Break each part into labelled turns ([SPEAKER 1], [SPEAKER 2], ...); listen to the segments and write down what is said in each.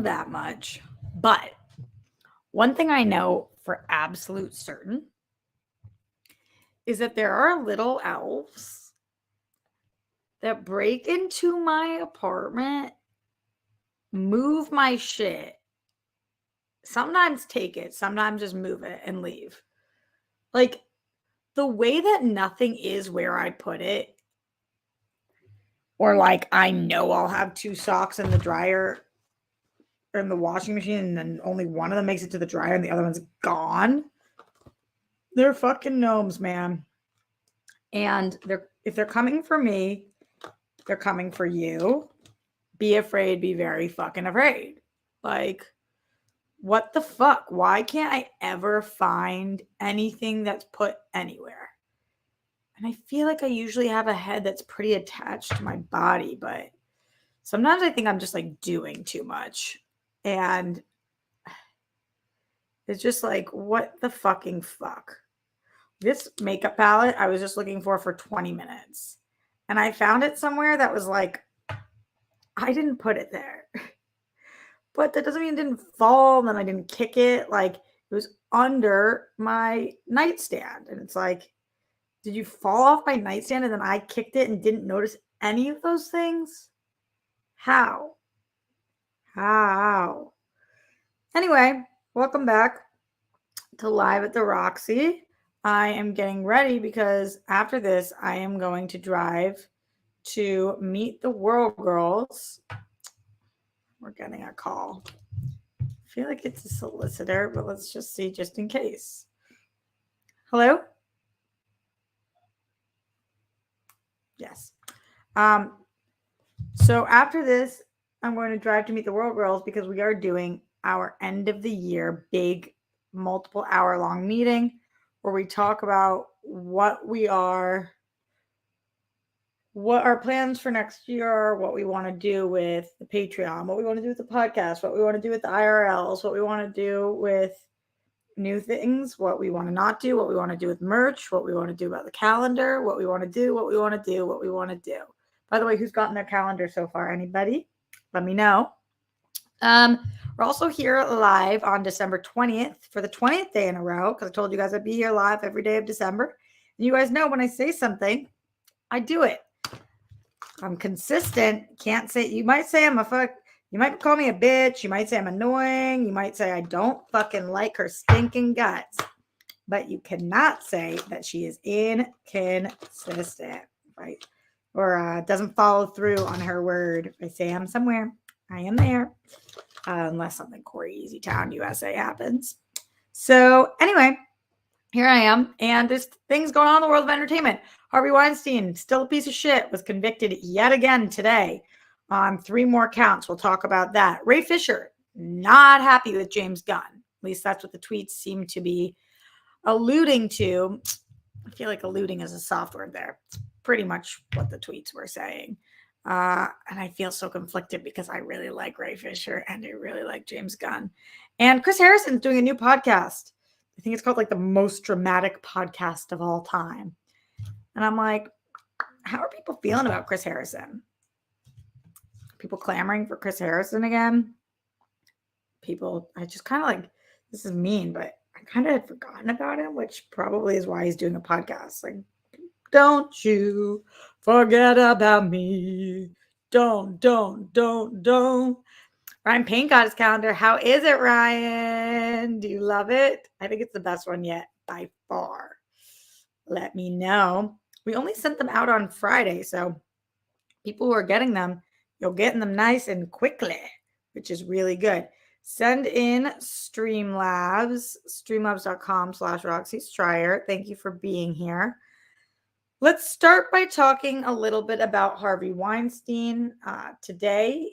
[SPEAKER 1] know that much, but one thing I know for absolute certain is that there are little elves that break into my apartment, move my shit, sometimes take it, sometimes just move it and leave. Like, the way that nothing is where I put it, or like I know I'll have 2 socks in the dryer or in the washing machine and then only one of them makes it to the dryer and the other one's gone. They're fucking gnomes, man. And if they're coming for me, they're coming for you. Be afraid, be very fucking afraid. Like, what the fuck? Why can't I ever find anything that's put anywhere? And I feel like I usually have a head that's pretty attached to my body, but sometimes I think I'm just like doing too much. And it's just like, what the fucking fuck? This makeup palette I was just looking for 20 minutes. And I found it somewhere that was like, I didn't put it there. But that doesn't mean it didn't fall, and then I didn't kick it. Like, it was under my nightstand. And it's like, did you fall off my nightstand and then I kicked it and didn't notice any of those things? How? Anyway, welcome back to Live at the Roxy. I am getting ready because after this, I am going to drive to meet the World Girls. We're getting a call. I feel like it's a solicitor, but let's just see just in case. Hello? Yes. So after this, I'm going to drive to meet the World Girls because we are doing our end of the year big multiple hour long meeting where we talk about what our plans for next year are, what we want to do with the Patreon, what we want to do with the podcast, what we want to do with the IRLs, what we want to do with new things, what we want to not do, what we want to do with merch, what we want to do about the calendar, what we want to do, what we want to do, what we want to do. By the way, who's gotten their calendar so far? Anybody? Let me know. We're also here live on December 20th for the 20th day in a row because I told you guys I'd be here live every day of December. And you guys know when I say something, I do it. I'm consistent. Can't say, you might say I'm a fuck. You might call me a bitch. You might say I'm annoying. You might say I don't fucking like her stinking guts. But you cannot say that she is inconsistent, right? Or doesn't follow through on her word. If I say I'm somewhere, I am there. Unless something crazy town USA happens. So anyway, here I am. And there's things going on in the world of entertainment. Harvey Weinstein, still a piece of shit, was convicted yet again today on 3 more counts. We'll talk about that. Ray Fisher, not happy with James Gunn. At least that's what the tweets seem to be alluding to. I feel like alluding is a soft word there. It's pretty much what the tweets were saying. And I feel so conflicted because I really like Ray Fisher and I really like James Gunn. And Chris Harrison's doing a new podcast. I think it's called like the most dramatic podcast of all time. And I'm like, how are people feeling about Chris Harrison? People clamoring for Chris Harrison again? I just kind of like, this is mean, but I kind of had forgotten about him, which probably is why he's doing a podcast. Like, don't you forget about me. Don't. Ryan Payne got his calendar. How is it, Ryan? Do you love it? I think it's the best one yet by far. Let me know. We only sent them out on Friday, so people who are getting them, you're getting them nice and quickly, which is really good. Send in Streamlabs, streamlabs.com/Roxy Stryer. Thank you for being here. Let's start by talking a little bit about Harvey Weinstein. Today,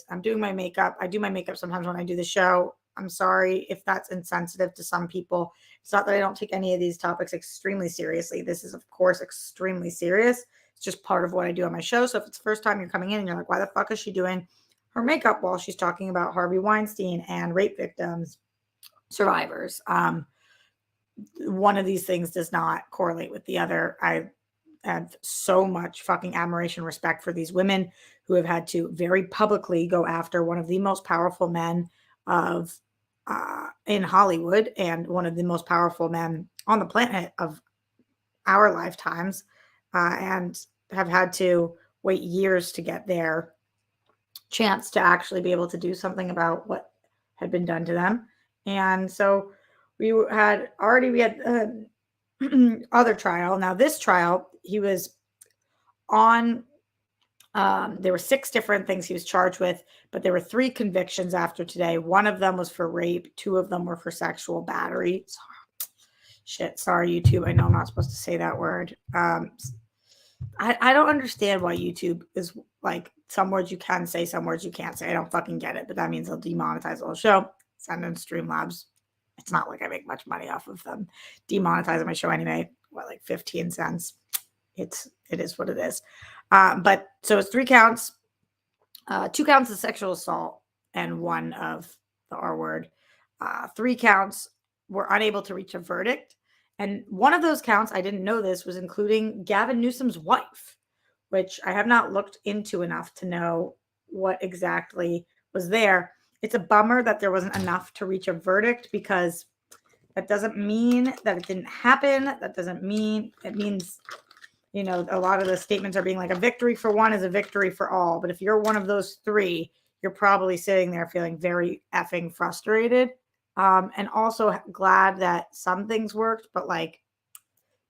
[SPEAKER 1] I'm doing my makeup. I do my makeup sometimes when I do the show. I'm sorry if that's insensitive to some people. It's not that I don't take any of these topics extremely seriously. This is, of course, extremely serious. It's just part of what I do on my show. So if it's the first time you're coming in and you're like, why the fuck is she doing her makeup while she's talking about Harvey Weinstein and rape victims, survivors? One of these things does not correlate with the other. I have so much fucking admiration, respect for these women who have had to very publicly go after one of the most powerful men of in Hollywood and one of the most powerful men on the planet of our lifetimes, and have had to wait years to get their chance to actually be able to do something about what had been done to them. And so we had other trial. Now this trial, he was on, there were 6 different things he was charged with, but there were 3 convictions after today. One of them was for rape. 2 of them were for sexual battery. Shit, sorry, YouTube. I know I'm not supposed to say that word. I don't understand why YouTube is like, some words you can say, some words you can't say. I don't fucking get it, but that means they'll demonetize the whole show. Send in Streamlabs. It's not like I make much money off of them demonetizing my show anyway. What, like 15 cents? It is what it is. But so it's 3 counts, 2 counts of sexual assault and 1 of the R word. 3 counts were unable to reach a verdict. And one of those counts, I didn't know this, was including Gavin Newsom's wife, which I have not looked into enough to know what exactly was there. It's a bummer that there wasn't enough to reach a verdict, because that doesn't mean that it didn't happen. That doesn't mean, it means, you know, a lot of the statements are being like, a victory for one is a victory for all. But if you're one of those 3, you're probably sitting there feeling very effing frustrated. And also glad that some things worked, but like,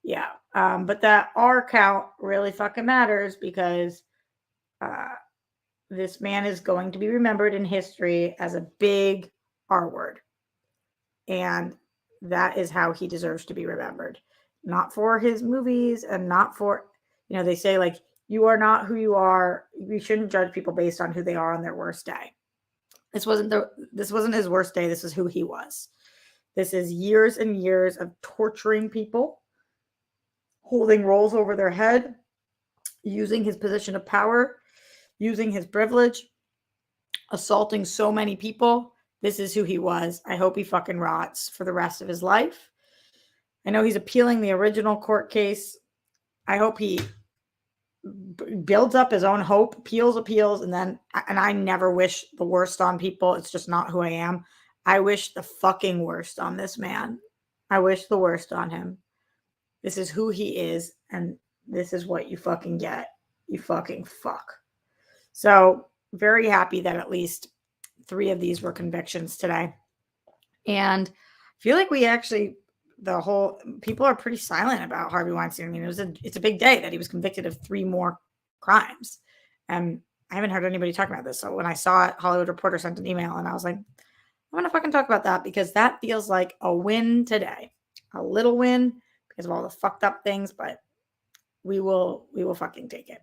[SPEAKER 1] yeah. But that R count really fucking matters, because this man is going to be remembered in history as a big R word. And that is how he deserves to be remembered. Not for his movies, and not for, you know, they say like, you are not who you are. You shouldn't judge people based on who they are on their worst day. This wasn't his worst day. This is who he was. This is years and years of torturing people, holding rolls over their head, using his position of power, using his privilege, assaulting so many people. This is who he was. I hope he fucking rots for the rest of his life. I know he's appealing the original court case. I hope he builds up his own hope, appeals, and I never wish the worst on people. It's just not who I am. I wish the fucking worst on this man. I wish the worst on him. This is who he is, and this is what you fucking get. You fucking fuck. So very happy that at least 3 of these were convictions today. And I feel like we actually, people are pretty silent about Harvey Weinstein. I mean, it's a big day that he was convicted of 3 more crimes. And I haven't heard anybody talk about this. So when I saw it, Hollywood Reporter sent an email, and I was like, I'm going to fucking talk about that, because that feels like a win today. A little win because of all the fucked up things, but we will fucking take it.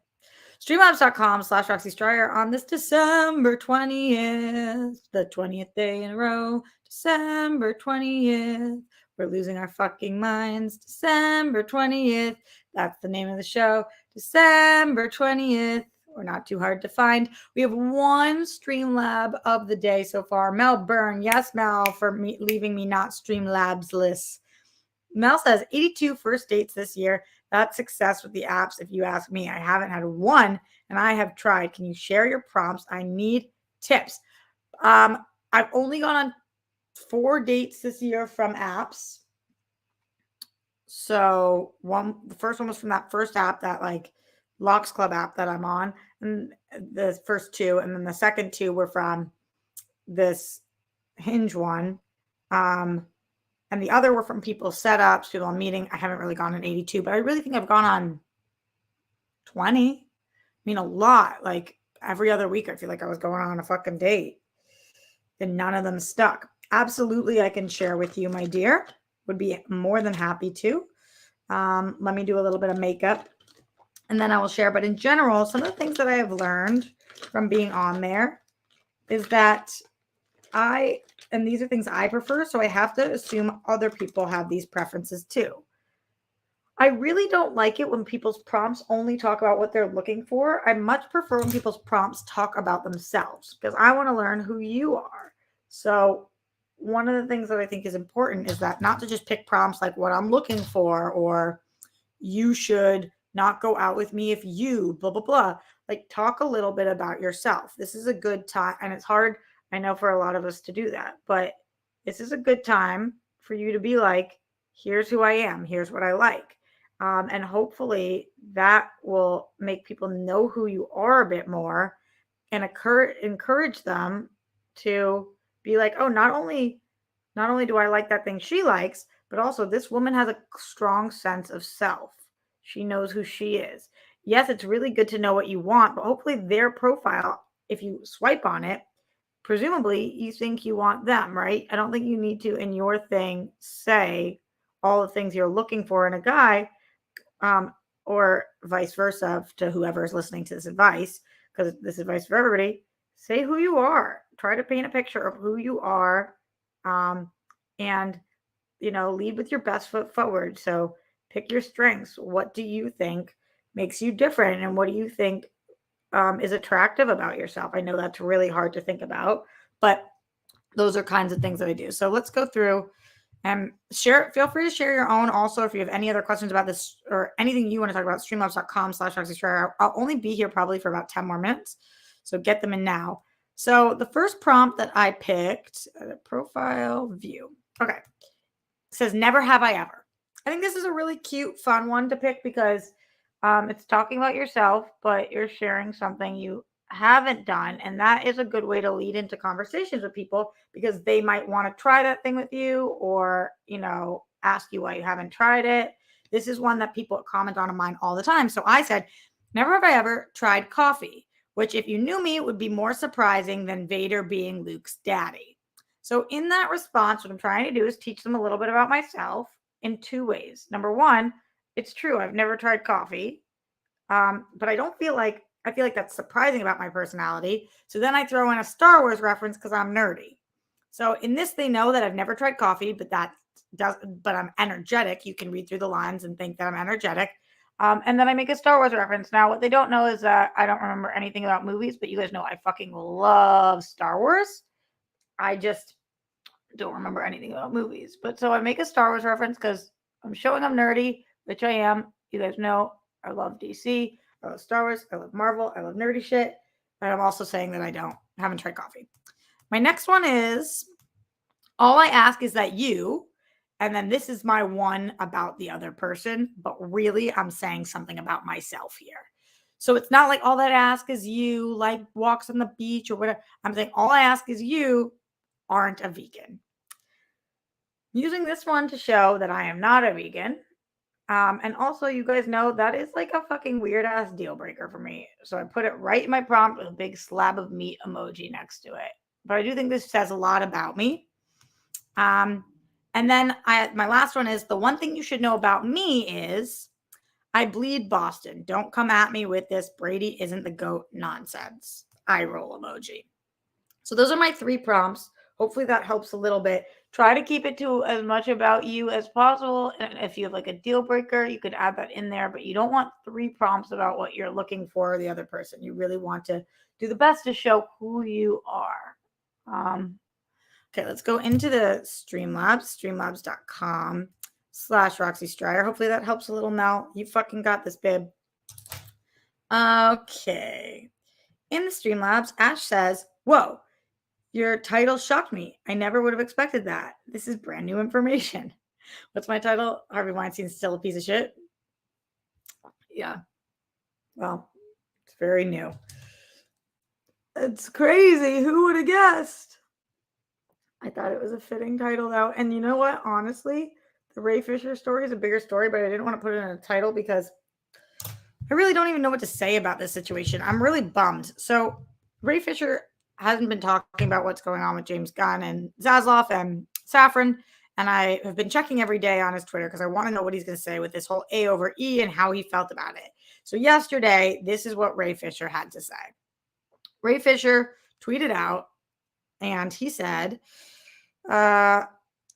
[SPEAKER 1] Streamlabs.com/Roxy Stryer on this December 20th, the 20th day in a row, December 20th. We're losing our fucking minds. December 20th. That's the name of the show. December 20th. We're not too hard to find. We have 1 Streamlab of the day so far. Mel Byrne. Yes, Mel, for leaving me not Streamlabs-less. Mel says 82 first dates this year. That's success with the apps, if you ask me. I haven't had 1, and I have tried. Can you share your prompts? I need tips. I've only gone on 4 dates this year from apps. So the first one was from that first app, that like Locks Club app that I'm on, and the first 2, and then the second 2 were from this Hinge one. And the other were from people's setups, people I'm meeting. I haven't really gone on 82, but I really think I've gone on 20. I mean, a lot. Like every other week, I feel like I was going on a fucking date, and none of them stuck. Absolutely, I can share with you, my dear. Would be more than happy to. Let me do a little bit of makeup, and then I will share. But in general, some of the things that I have learned from being on there is that and these are things I prefer, so I have to assume other people have these preferences too. I really don't like it when people's prompts only talk about what they're looking for. I much prefer when people's prompts talk about themselves, because I want to learn who you are. So one of the things that I think is important is that not to just pick prompts like what I'm looking for, or you should not go out with me if you blah, blah, blah. Like, talk a little bit about yourself. This is a good time. And it's hard, I know, for a lot of us to do that, but this is a good time for you to be like, here's who I am. Here's what I like. And hopefully that will make people know who you are a bit more and encourage them to be like, oh, not only do I like that thing she likes, but also this woman has a strong sense of self. She knows who she is. Yes, it's really good to know what you want, but hopefully their profile, if you swipe on it, presumably you think you want them, right? I don't think you need to, in your thing, say all the things you're looking for in a guy, or vice versa to whoever is listening to this advice, because this advice for everybody. Say who you are. Try to paint a picture of who you are, and lead with your best foot forward. So pick your strengths. What do you think makes you different, and what do you think is attractive about yourself? I know that's really hard to think about, but those are kinds of things that I do. So let's go through and share. Feel free to share your own. Also, if you have any other questions about this or anything you want to talk about, streamlabs.com/RoxyStrider. I'll only be here probably for about 10 more minutes. So get them in now. So the first prompt that I picked, profile view. Okay. It says, never have I ever. I think this is a really cute, fun one to pick because it's talking about yourself, but you're sharing something you haven't done. And that is a good way to lead into conversations with people because they might want to try that thing with you or, ask you why you haven't tried it. This is one that people comment on mine all the time. So I said, never have I ever tried coffee, which if you knew me would be more surprising than Vader being Luke's daddy. So in that response, what I'm trying to do is teach them a little bit about myself in two ways. Number one, it's true. I've never tried coffee. But I feel like that's surprising about my personality. So then I throw in a Star Wars reference because I'm nerdy. So in this, they know that I've never tried coffee, but I'm energetic. You can read through the lines and think that I'm energetic. And then I make a Star Wars reference. Now, what they don't know is that I don't remember anything about movies, but you guys know I fucking love Star Wars. I just don't remember anything about movies. But so I make a Star Wars reference because I'm showing I'm nerdy, which I am. You guys know I love DC. I love Star Wars. I love Marvel. I love nerdy shit. But I'm also saying that I haven't tried coffee. My next one is, all I ask is that you, and then this is my one about the other person, but really I'm saying something about myself here. So it's not like all that I ask is you like walks on the beach or whatever. I'm saying all I ask is you aren't a vegan. Using this one to show that I am not a vegan. And also, you guys know that is like a fucking weird ass deal breaker for me. So I put it right in my prompt with a big slab of meat emoji next to it. But I do think this says a lot about me. And then my last one is, the one thing you should know about me is I bleed Boston. Don't come at me with this Brady isn't the GOAT nonsense. Eye roll emoji. So those are my 3 prompts. Hopefully that helps a little bit. Try to keep it to as much about you as possible. And if you have like a deal breaker, you could add that in there, but you don't want 3 prompts about what you're looking for the other person. You really want to do the best to show who you are. Okay, let's go into the Streamlabs, streamlabs.com/RoxyStrider. Hopefully that helps a little, Mel. You fucking got this, babe. Okay. In the Streamlabs, Ash says, whoa, your title shocked me. I never would have expected that. This is brand new information. What's my title? Harvey Weinstein's still a piece of shit. Yeah. Well, it's very new. It's crazy. Who would have guessed? I thought it was a fitting title, though. And you know what? Honestly, the Ray Fisher story is a bigger story, but I didn't want to put it in a title because I really don't even know what to say about this situation. I'm really bummed. So Ray Fisher hasn't been talking about what's going on with James Gunn and Zaslav and Safran. And I have been checking every day on his Twitter because I want to know what he's going to say with this whole A over E and how he felt about it. So yesterday, this is what Ray Fisher had to say. Ray Fisher tweeted out, and he said, the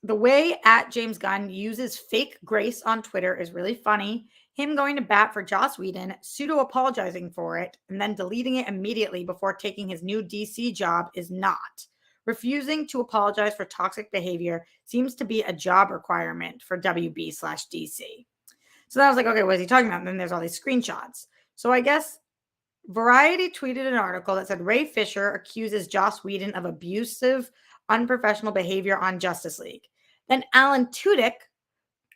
[SPEAKER 1] way at James Gunn uses fake grace on Twitter is really funny. Him going to bat for Joss Whedon, pseudo-apologizing for it, and then deleting it immediately before taking his new DC job is not. Refusing to apologize for toxic behavior seems to be a job requirement for WB/DC. So then I was like, okay, what is he talking about? And then there's all these screenshots. So I guess Variety tweeted an article that said Ray Fisher accuses Joss Whedon of abusive, unprofessional behavior on Justice League. Then Alan Tudyk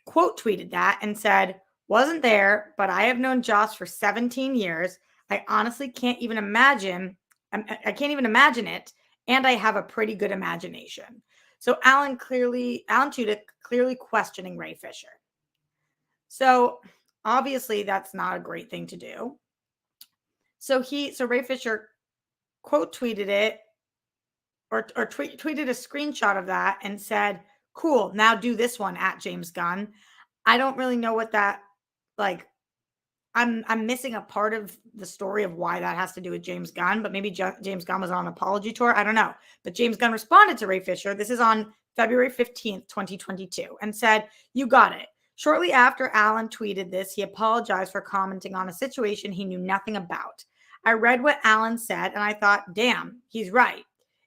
[SPEAKER 1] quote tweeted that and said, wasn't there, but I have known Joss for 17 years. I honestly can't even imagine. I can't even imagine it. And I have a pretty good imagination. So Alan Tudyk clearly questioning Ray Fisher. So obviously that's not a great thing to do. So Ray Fisher quote tweeted it or tweeted a screenshot of that and said, cool, now do this one at James Gunn. I don't really know what that, like, I'm missing a part of the story of why that has to do with James Gunn, but maybe James Gunn was on an apology tour. I don't know. But James Gunn responded to Ray Fisher. This is on February 15th, 2022, and said, you got it. Shortly after Alan tweeted this, he apologized for commenting on a situation he knew nothing about. I read what Alan said and I thought, damn, he's right.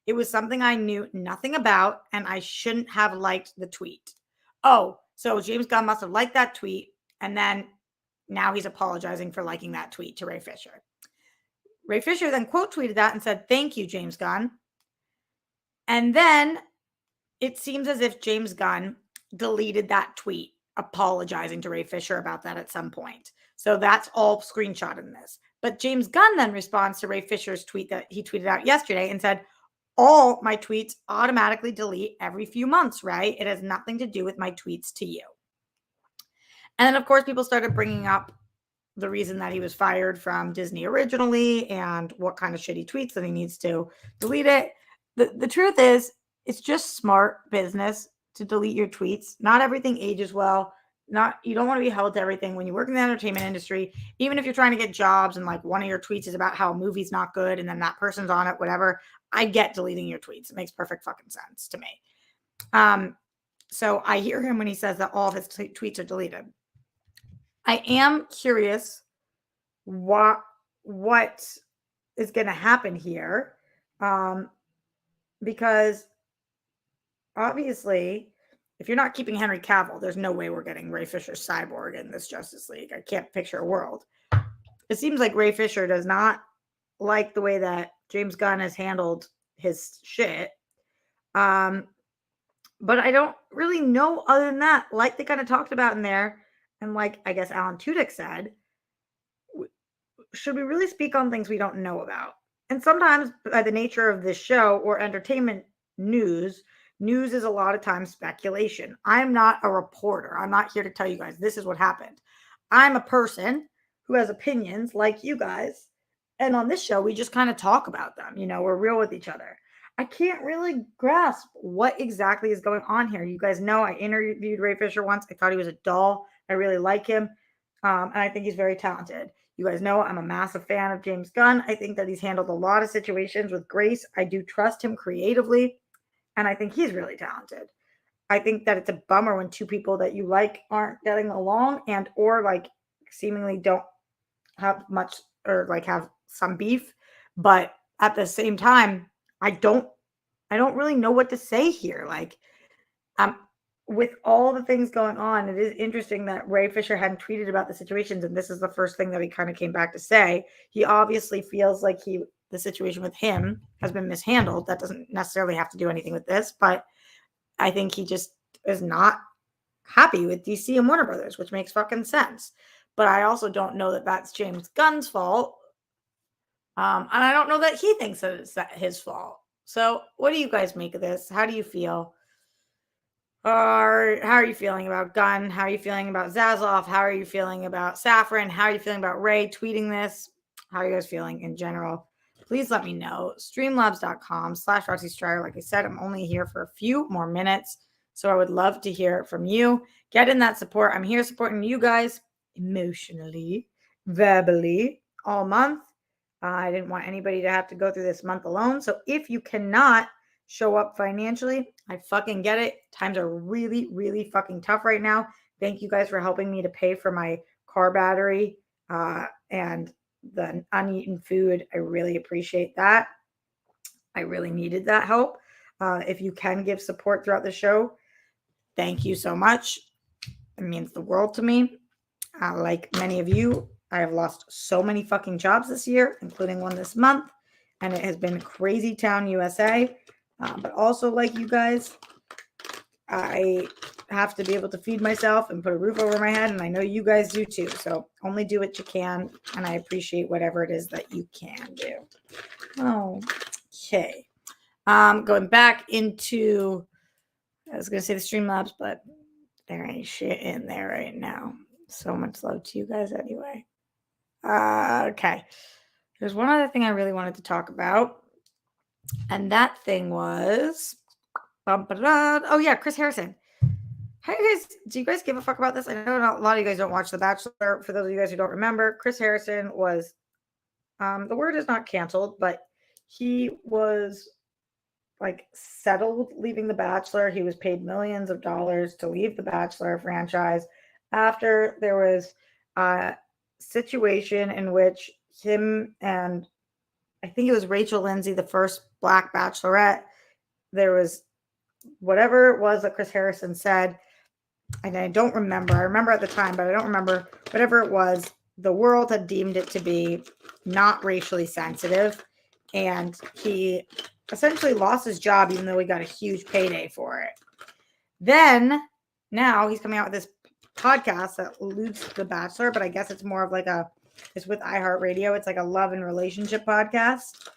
[SPEAKER 1] It was something I knew nothing about and I shouldn't have liked the tweet. Oh, so James Gunn must have liked that tweet and then now he's apologizing for liking that tweet to Ray Fisher. Ray Fisher then quote tweeted that and said, thank you, James Gunn. And then it seems as if James Gunn deleted that tweet apologizing to Ray Fisher about that at some point. So that's all screenshot in this. But James Gunn then responds to Ray Fisher's tweet that he tweeted out yesterday and said, all my tweets automatically delete every few months, right? It has nothing to do with my tweets to you. And then, of course, people started bringing up the reason that he was fired from Disney originally and what kind of shitty tweets that he needs to delete it. The truth is, it's just smart business to delete your tweets. Not everything ages well. You don't want to be held to everything when you work in the entertainment industry, even if you're trying to get jobs and like one of your tweets is about how a movie's not good and then that person's on it, whatever. I get deleting your tweets. It makes perfect fucking sense to me. So I hear him when he says that all of his tweets are deleted. I am curious what is going to happen here, because obviously, if you're not keeping Henry Cavill, there's no way we're getting Ray Fisher's Cyborg in this Justice League. I can't picture a world. It seems like Ray Fisher does not like the way that James Gunn has handled his shit. But I don't really know other than that. Like they kind of talked about in there, and like I guess Alan Tudyk said, should we really speak on things we don't know about? And sometimes by the nature of this show or entertainment news is a lot of times speculation. I'm not a reporter. I'm not here to tell you guys this is what happened. I'm a person who has opinions like you guys. And on this show, we just kind of talk about them. You know, we're real with each other. I can't really grasp what exactly is going on here. You guys know I interviewed Ray Fisher once. I thought he was a doll. I really like him. And I think he's very talented. You guys know I'm a massive fan of James Gunn. I think that he's handled a lot of situations with grace. I do trust him creatively. And I think he's really talented. I think that it's a bummer when two people that you like aren't getting along and or like seemingly don't have much or like have some beef. But at the same time, I don't really know what to say here. Like, with all the things going on, it is interesting that Ray Fisher hadn't tweeted about the situations, and this is the first thing that he kind of came back to say. He obviously feels like the situation with him has been mishandled. That doesn't necessarily have to do anything with this, but I think he just is not happy with DC and Warner Brothers, which makes fucking sense. But I also don't know that that's James Gunn's fault. And I don't know that he thinks that it's his fault. So what do you guys make of this? How do you feel? Or how are you feeling about Gunn? How are you feeling about Zaslav? How are you feeling about Safran? How are you feeling about Ray tweeting this? How are you guys feeling in general? Please let me know. Streamlabs.com/Roxy Striar. Like I said, I'm only here for a few more minutes. So I would love to hear from you. Get in that support. I'm here supporting you guys emotionally, verbally, all month. I didn't want anybody to have to go through this month alone. So if you cannot show up financially, I fucking get it. Times are really, really fucking tough right now. Thank you guys for helping me to pay for my car battery and the uneaten food. I really appreciate that. I really needed that help. If you can give support throughout the show, thank you so much. It means the world to me. Like many of you, I have lost so many fucking jobs this year, including one this month. And it has been crazy town USA. But also, like you guys, I have to be able to feed myself and put a roof over my head. And I know you guys do too. So only do what you can. And I appreciate whatever it is that you can do. Okay. Going back into, I was going to say the Streamlabs, but there ain't shit in there right now. So much love to you guys anyway. Okay. There's one other thing I really wanted to talk about. And that thing was, oh yeah, Chris Harrison. How you guys, do you guys give a fuck about this? I know a lot of you guys don't watch The Bachelor. For those of you guys who don't remember, Chris Harrison was, the word is not canceled, but he was like settled leaving The Bachelor. He was paid millions of dollars to leave The Bachelor franchise after there was a situation in which him and I think it was Rachel Lindsay, the first Black Bachelorette, there was whatever it was that Chris Harrison said, and I don't remember. I remember at the time, but I don't remember. Whatever it was, the world had deemed it to be not racially sensitive, and he essentially lost his job, even though he got a huge payday for it. Then, now he's coming out with this podcast that alludes to The Bachelor, but I guess it's more of like it's with iHeartRadio. It's like a love and relationship podcast.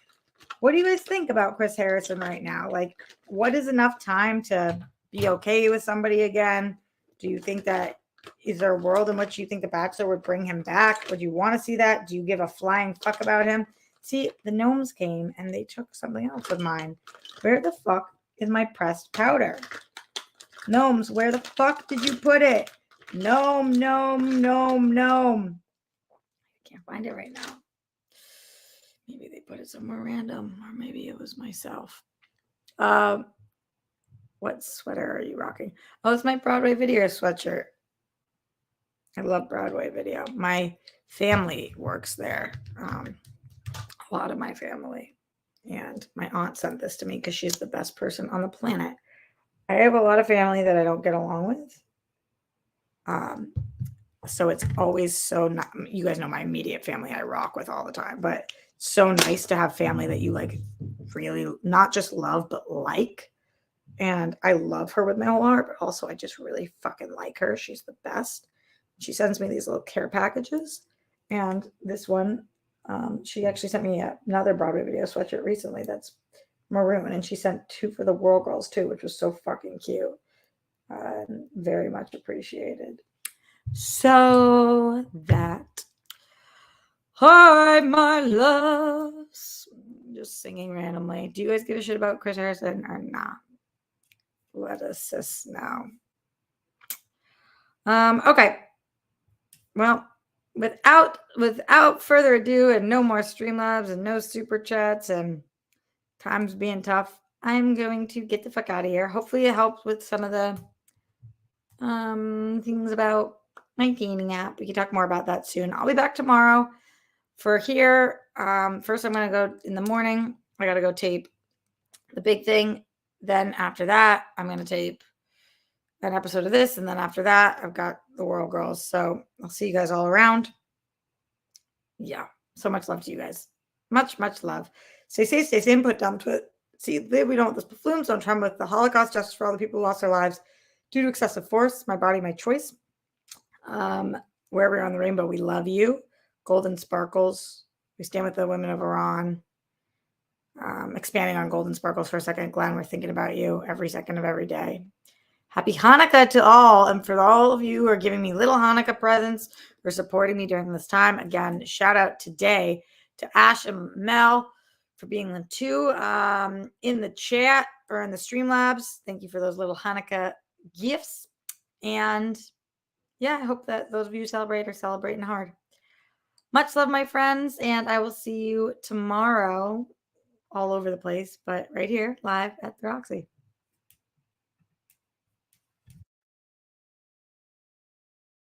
[SPEAKER 1] What do you guys think about Chris Harrison right now? Like, what is enough time to be okay with somebody again? Do you think that, is there a world in which you think The Bachelor would bring him back? Would you want to see that? Do you give a flying fuck about him? See, the Gnomes came and they took something else of mine. Where the fuck is my pressed powder? Gnomes, where the fuck did you put it? Gnome. I can't find it right now. Maybe they put it somewhere random, or maybe it was myself. What sweater are you rocking? Oh, it's my Broadway Video sweatshirt. I love Broadway Video. My family works there. A lot of my family. And my aunt sent this to me because she's the best person on the planet. I have a lot of family that I don't get along with. So it's always so not, you guys know my immediate family I rock with all the time, but it's so nice to have family that you like really not just love, but like. And I love her with my whole heart, but also I just really fucking like her. She's the best. She sends me these little care packages. And this one, she actually sent me another Broadway Video sweatshirt recently that's maroon. And she sent 2 for the World Girls too, which was so fucking cute. Very much appreciated. So that, hi, my loves. Just singing randomly. Do you guys give a shit about Chris Harrison or not? Let us know. Okay. Well, without further ado, and no more Streamlabs and no super chats and times being tough, I'm going to get the fuck out of here. Hopefully it helps with some of the things about my dating app. We can talk more about that soon. I'll be back tomorrow. For here, first I'm going to go in the morning. I got to go tape The Big Thing. Then after that, I'm going to tape an episode of this. And then after that, I've got the World Girls. So I'll see you guys all around. Yeah. So much love to you guys. Much, much love. Stay safe, stay sane, put down to it. See, we don't want this buffoons. Don't tremble with the Holocaust, justice for all the people who lost their lives due to excessive force. My body, my choice. Wherever you're on the rainbow, we love you. Golden sparkles. We stand with the women of Iran. Expanding on golden sparkles for a second, Glenn, we're thinking about you every second of every day. Happy Hanukkah to all. And for all of you who are giving me little Hanukkah presents for supporting me during this time, again, shout out today to Ash and Mel for being the 2 in the chat or in the Streamlabs. Thank you for those little Hanukkah gifts. And yeah, I hope that those of you who celebrate are celebrating hard. Much love, my friends, and I will see you tomorrow all over the place, but right here live at the Roxy.